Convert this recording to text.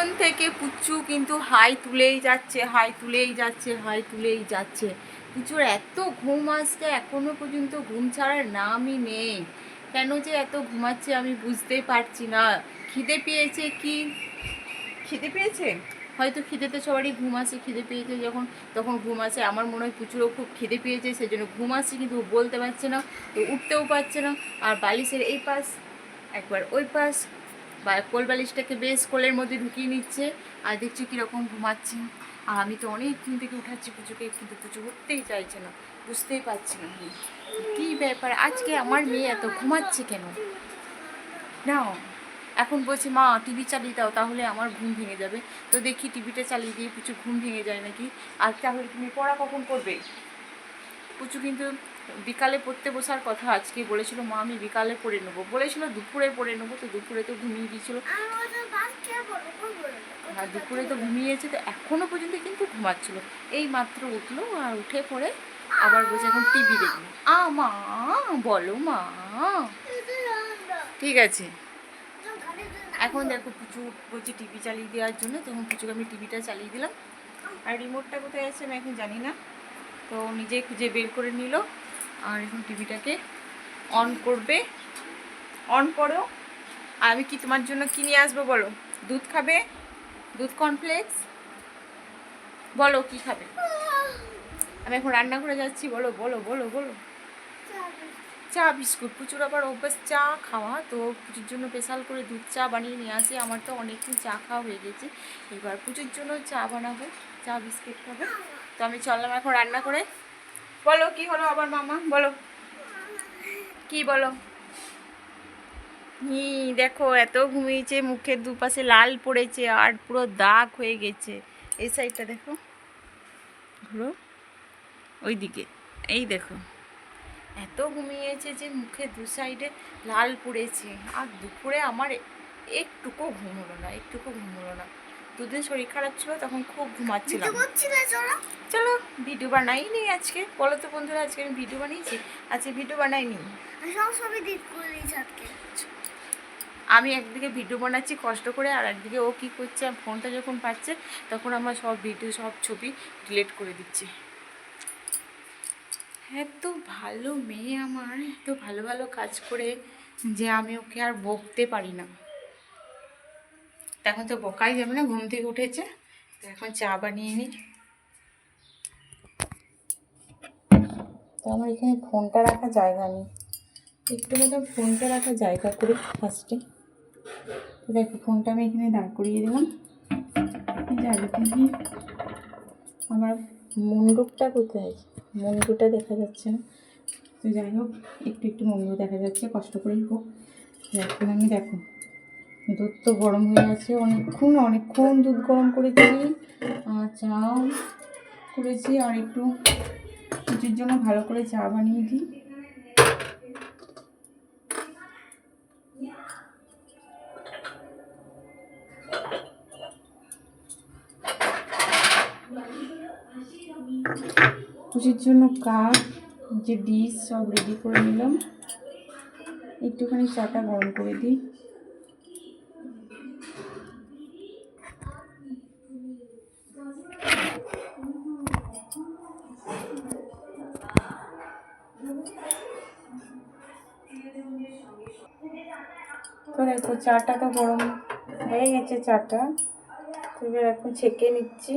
কখন থেকে পুচু কিন্তু হাই তুলেই যাচ্ছে, হাই তুলেই যাচ্ছে, হাই তুলেই যাচ্ছে। পুচুর এত ঘুম আসছে, এখনো পর্যন্ত ঘুম ছাড়ার নামই নেই। কেন যে এত ঘুমাচ্ছে আমি বুঝতেই পারছি না। খিদে পেয়েছে কি? খিদে পেয়েছে হয়তো, খিদেতে সবারই ঘুম আসে, খিদে পেয়েছে যখন তখন ঘুম আসে। আমার মনে হয় প্রচুরও খুব খিদে পেয়েছে, সেই জন্য ঘুম আসছে, কিন্তু ও বলতে পারছে না, তো উঠতেও পারছে না। আর বালিশের এই পাশ একবার ওই পাশ, বা কোল বালিশটাকে বেশ কোলের মধ্যে ঢুকিয়ে নিচ্ছে, আর দেখছি কীরকম ঘুমাচ্ছে। আর আমি তো অনেকক্ষণ থেকে উঠাচ্ছি পুজোকে, কিন্তু পুজো উঠতেই চাইছে না, বুঝতেই পারছি না কী ব্যাপার আজকে আমার মেয়ে এত ঘুমাচ্ছে কেন। না, এখন বলছি মা টিভি চালিয়ে দাও, তাহলে আমার ঘুম ভেঙে যাবে। তো দেখি টিভিটা চালিয়ে দিয়ে পুচু ঘুম ভেঙে যায় নাকি। আর তাহলে তুমি পড়া কখন করবে? পুচু কিন্তু বিকালে পড়তে বসার কথা, আজকে বলেছিল মা আমি বিকালে পড়ে নেবো, বলেছিল দুপুরে পড়ে নেবো, তো দুপুরে তো ঘুমিয়ে গিয়েছিল। আর দুপুরে তো ঘুমিয়েছে, তো এখনও পর্যন্ত কিন্তু ঘুমাচ্ছিল। এই মাত্র উঠলো, আর উঠে পড়ে আবার বসে এখন টিভি দেখবো। মা বলো মা। ঠিক আছে, এখন দেখো পুচু বলছি টিভি চালিয়ে দেওয়ার জন্য, তখন পুচুকে আমি টিভিটা চালিয়ে দিলাম। আর রিমোটটা কোথায় আছে আমি এখন জানি না, তো নিজে খুঁজে বের করে নিল। আর এখন টিভিটাকে অন করবে। অন করো। আর আমি কি তোমার জন্য কি নিয়ে আসবো বলো? দুধ খাবে? দুধ কর্নফ্লেক্স? বলো কি খাবে? আমি এখন রান্না করে যাচ্ছি, বলো বলো বলো বলো। চা বিস্কুট। প্রচুর আবার অভ্যাস চা খাওয়া, তো পুজোর জন্য স্পেশাল করে দুধ চা বানিয়ে নিয়ে আসি। আমার তো অনেকদিন চা খাওয়া হয়ে গেছে, এবার পুজোর জন্য চা বানাবো, চা বিস্কিট খাবে। তো আমি চললাম এখন রান্না করে। বলো কি হলো আবার মামা, বলো কি বলো। দেখো এত ঘুমিয়েছে, মুখের দুপাশে লাল পড়েছে, আর পুরো দাগ হয়ে গেছে। এই সাইডটা দেখো, ঘুরো ওই দিকে, এই দেখো এত ঘুমিয়েছে যে মুখে দু সাইডে লাল পড়েছে। আর দুপুরে আমার একটুকু ঘুম হলো না, একটুকু ঘুম হলো না। দুদিন শরীর খারাপ ছিল, তখন খুব ঘুমাচ্ছিলাম। চলো ভিডিও বানাই নি আজকে, বলো তো বন্ধুরা আজকে আমি ভিডিও বানিয়েছি? আজকে ভিডিও বানাইনি। আমি একদিকে ভিডিও বানাচ্ছি কষ্ট করে, আর একদিকে ও কী করছে, ফোনটা যখন পাচ্ছে তখন আমার সব ভিডিও সব ছবি ডিলিট করে দিচ্ছে। এত ভালো মেয়ে আমার, এত ভালো ভালো কাজ করে যে আমি ওকে আর বকতে পারি না। এখন তো বকাই যাবে না, ঘুম থেকে উঠেছে, তো এখন চা বানিয়ে নিই। তো আমার এখানে ফোনটা রাখা জায়গা নেই, একটু মতো ফোনটা রাখা জায়গা করে ফার্স্টে। তো দেখো ফোনটা আমি এখানে দাঁড় করিয়ে দিলাম। আমার মুন্ডুকটা কোথায়? মুন্ডুটা দেখা যাচ্ছে না, তো যাই হোক একটু একটু মুন্ডু দেখা যাচ্ছে, কষ্ট করেই হোক। এখন আমি দেখো দুধ তো গরম হয়ে আছে, অনেকক্ষণ দুধ গরম করেছি, চাও করেছি। আর একটু কিছুর জন্য ভালো করে চা বানিয়ে দিই। কিছুর জন্য কাপ, যে ডিশ সব রেডি করে নিলাম। একটুখানি চাটা গরম করে দিই। তো দেখো চাটা তো গরম হয়ে গেছে, চাটা তো এবার এখন ছেঁকে নিচ্ছি।